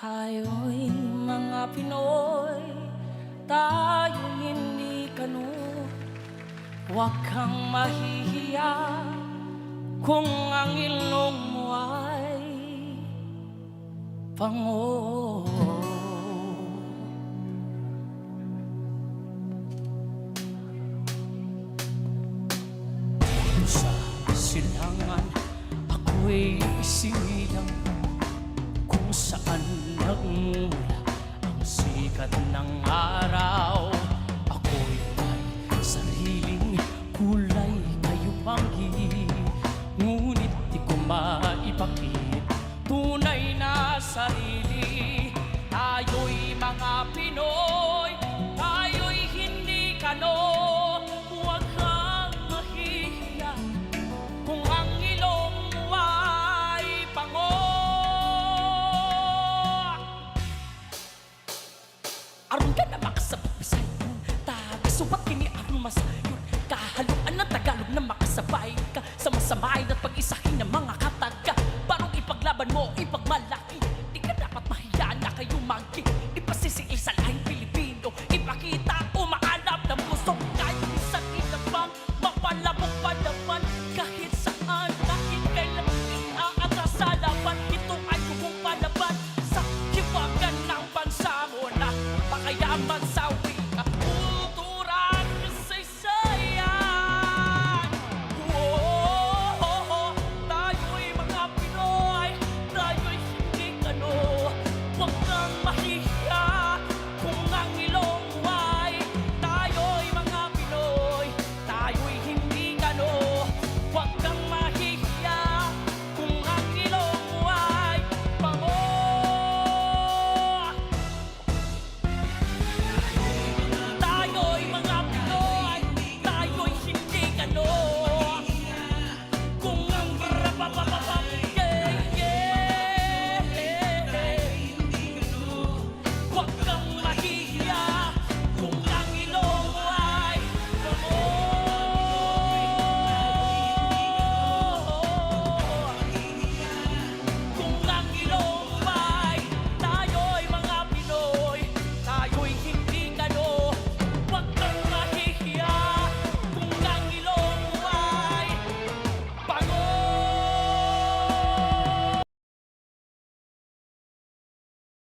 Tayo'y mga Pinoy, tayo'y hindi kanod. Huwag kang mahihiya kung ang ilong mo ay pango. Sa silangan ako'y isilang kung saan nagmula ang sikat ng araw. Ako'y may sariling kulay kayupangi, ngunit di ko maipakit tunay na sarili. Tayo'y mga Pinoy, tayo'y hindi kano. Huwag kang mahihiya kung ang ilong mo ay pango. Aron ka na makasabot bisayon, taga-subat kini aron masayon. Kahaluan ng Tagalog na makasabay ka sa masamay at pag-isahin ng mga kataga. Parang ipaglaban mo, ipagmalaki, di ka dapat mahiya na kayo magi.